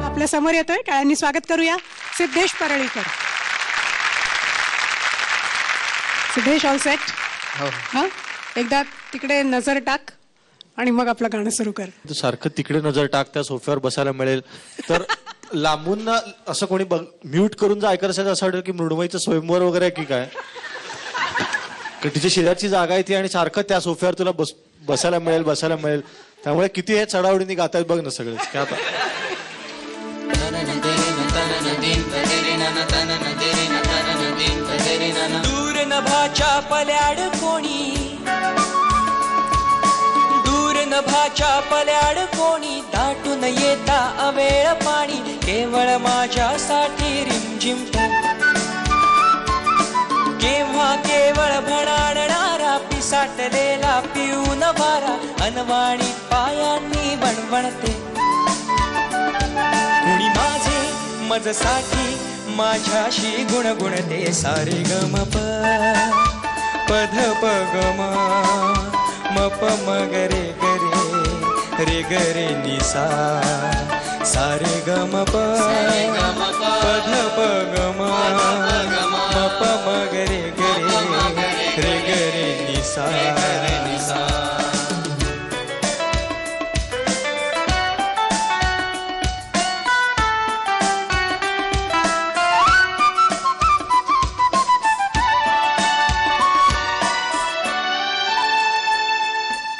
आपल्या समोर येतोय, टाळ्यांनी स्वागत करूया सिद्धेश परळीकर. Siddhesh all set? हा, एकदा तिकडे नजर टाक आणि मग आपलं गाणं सुरू कर. सारखं तिकडे नजर टाक, त्या सोफ्यावर बसायला मिळेल तर लांबून ना असं कोणी म्यूट करून जर ऐकत असेल असं वाटेल की मृण्मयीचं स्वयंवर वगैरे आहे की काय. तिची शेजारची जागा आहे ती आणि सारखं त्या सोफ्यावर तुला बसायला मिळेल. त्यामुळे किती हे चढावडीने गातायत बघ ना सगळेच. काय आता दूर नभाच्या पल्याड कोणी, दूर नभाच्या पल्याड कोणी, दाटून येता अवेळ पाणी, केवळ माझ्यासाठी रिमझिम केव्हा केवळ भणाणणारा पिसाटलेला पिऊन वारा, अनवाणी पायांनी वणवणते कुणी माझे मजसाठी माझ्याशी गुणगुणते. सारे गम प पध प गम म प म ग रे रे ग रे नि सा. सारे गम प पध प गम म प म ग रे ग रे नि सा.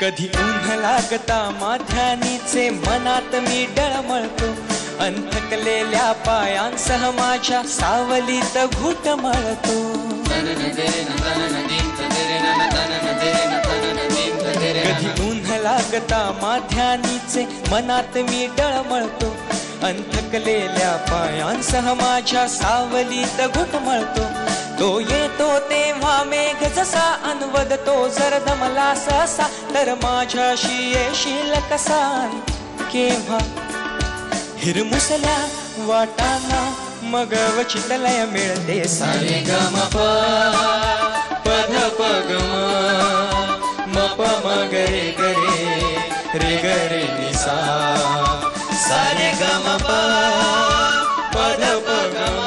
कधी उन्ह लागता माध्यानीचे मनात मी डळमळतो, अंथकलेल्या पायांसह माझ्या सावलीत घुटमळतो. कधी उन्ह लागता माध्यानीचे मनात मी डळमळतो, अंथकलेल्या पायांसह माझ्या सावलीत घुटमळतो. तो येतो तेव्हा मेघ जसा अनवदतो, जर दमला ससा तर माझ्याशी येशील कसा. केव्हा हिरमुसल्या वाटाना मग वचित लय मिळते. सारे गम प पध प गम म प म ग रे ग रे नि सा. सारे गम प पध प गम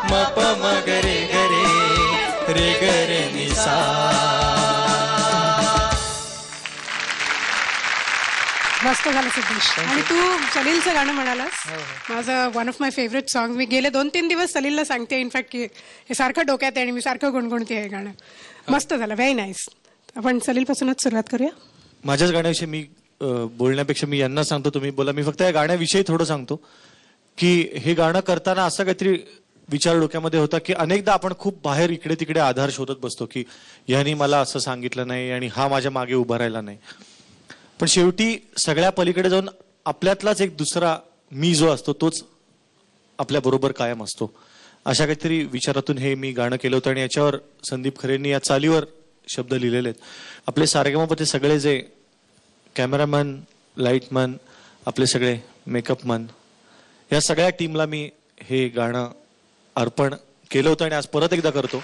म प म ग रे ग रे नि सा. मस्त झालं सिद्धेश. आणि तू सलीलचं गाणं म्हणालास, माझं one of my favourite song. मी गेले 2-3 दिवस सलीलला सांगते इनफॅक्ट की हे सारखं डोक्यात आहे आणि मी सारखं गुणगुणते हे गाणं. मस्त झालं, व्हेरी नाईस. आपण सलील पासूनच सुरुवात करूया. माझ्याच गाण्याविषयी मी बोलण्यापेक्षा मी यांना सांगतो, तुम्ही बोला. मी फक्त या गाण्याविषयी थोडं सांगतो की हे गाणं करताना असं काहीतरी विचार डोक्यामध्ये होता की अनेकदा आपण खूप बाहेर इकडे तिकडे आधार शोधत बसतो की ह्यानी मला असं सांगितलं नाही आणि हा माझ्या मागे उभा राहिला नाही. पण शेवटी सगळ्या पलीकडे जाऊन आपल्यातलाच एक दुसरा मी जो असतो तोच आपल्या बरोबर कायम असतो. अशा काहीतरी विचारातून हे मी गाणं केलं होतं आणि याच्यावर संदीप खरेंनी या चालीवर शब्द लिहिलेले आहेत. आपले सारेगमपचे सगळे जे कॅमेरामॅन, लाईटमॅन, आपले सगळे मेकअपमॅन, या सगळ्या टीमला मी हे गाणं अर्पण केलं होतं आणि आज परत एकदा करतो.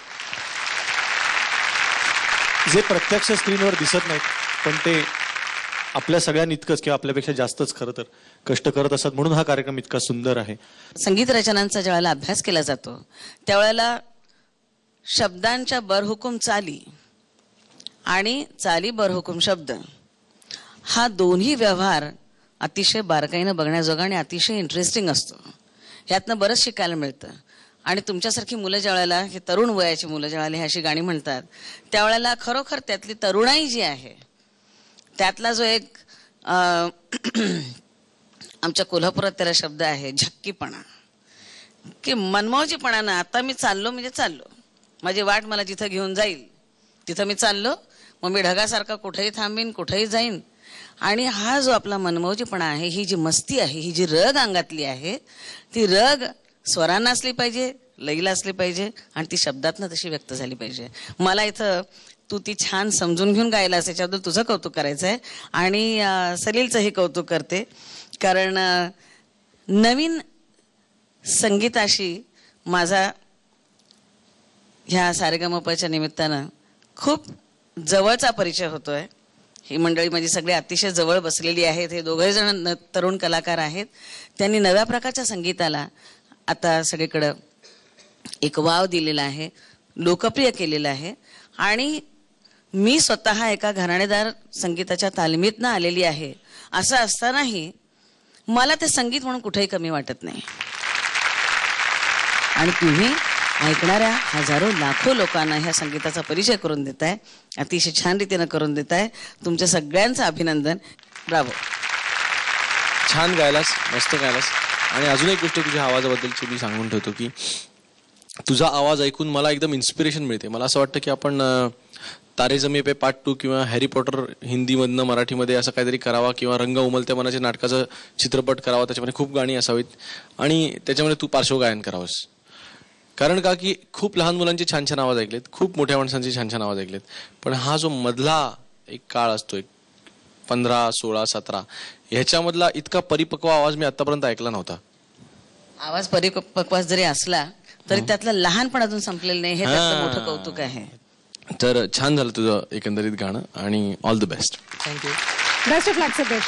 जे प्रत्यक्ष स्क्रीनवर दिसत नाहीत पण ते आपल्या सगळ्यांनी इतकंच किंवा आपल्यापेक्षा जास्तच खरं तर कष्ट करत असतात, म्हणून हा कार्यक्रम इतका सुंदर आहे. संगीत रचनांचा ज्यावेळेला अभ्यास केला जातो त्यावेळेला शब्दांच्या बरहुकूम चाली आणि चाली बरहुकूम शब्द हा दोन्ही व्यवहार अतिशय बारकाईनं बघण्याजोगा आणि अतिशय इंटरेस्टिंग असतो. ह्यातनं बरंच शिकायला मिळतं. आणि तुमच्यासारखी मुलं ज्यावेळेला, हे तरुण वयाची मुलं ज्यावेळेला ही अशी गाणी म्हणतात त्यावेळेला खरोखर त्यातली तरुणाई जी आहे त्यातला जो एक आमच्या कोल्हापुरात त्याला शब्द आहे झक्कीपणा, की मनमौजीपणानं आता मी चाललो म्हणजे चाललो, माझी वाट मला जिथं घेऊन जाईल तिथं मी चाललो, मग मी ढगासारखा कुठेही थांबीन, कुठेही जाईन. आणि हा जो आपला मनमौजीपणा आहे, ही जी मस्ती आहे, ही जी रग अंगातली आहे, ती रग स्वरांना असली पाहिजे, लईला असली पाहिजे आणि ती शब्दातनं तशी व्यक्त झाली पाहिजे. मला इथं तू ती छान समजून घेऊन गायलास याच्याबद्दल तुझं कौतुक करायचं आहे आणि सलीलचंही कौतुक करते. कारण नवीन संगीताशी माझा ह्या सारेगमपच्या निमित्तानं खूप जवळचा परिचय होतोय. ही मंडळी माझी सगळे अतिशय जवळ बसलेली आहेत. हे दोघे जण तरुण कलाकार आहेत. त्यांनी नव्या प्रकारच्या संगीताला आता सगळीकडं एक वाव दिलेला आहे, लोकप्रिय केलेला आहे. आणि मी स्वतः एका घराणेदार संगीताच्या तालमीतनं आलेली आहे. असं असतानाही मला ते संगीत म्हणून कुठेही कमी वाटत नाही. आणि तुम्ही ऐकणाऱ्या हजारो लाखो लोकांना ह्या संगीताचा परिचय करून देताय, अतिशय छान रीतीनं करून देताय. तुमच्या सगळ्यांचं अभिनंदन. ब्रावो. छान गायलास, मस्त गायलास. आणि अजून एक गोष्ट तुझ्या आवाजाबद्दलची मी सांगून ठेवतो की तुझा आवाज ऐकून मला एकदम इन्स्पिरेशन मिळते. मला असं वाटतं की आपण तारे जमी पे पार्ट 2 किंवा हॅरी पॉटर हिंदीमधनं मराठीमध्ये असं काहीतरी करावा, किंवा रंग उमलत्या मनाच्या नाटकाचा चित्रपट करावा. त्याच्यामध्ये खूप गाणी असावीत आणि त्याच्यामध्ये तू पार्श्वगायन करावंस. कारण का की खूप लहान मुलांचे छान छान आवाज ऐकलेत, खूप मोठ्या माणसांचे छान छान आवाज ऐकलेत, पण हा जो मधला एक काळ असतो, एक 15, 16, 17, ह्याच्यामधला इतका परिपक्व आवाज मी आतापर्यंत ऐकला नव्हता. आवाज परिपक्व जरी असला तरी त्यातलं लहानपण अजून संपलेलं नाही, हे त्यातलं मोठं कौतुक आहे. तर छान झालं तुझं एकंदरीत गाणं आणि all the best. Thank you. Best of luck Siddhesh.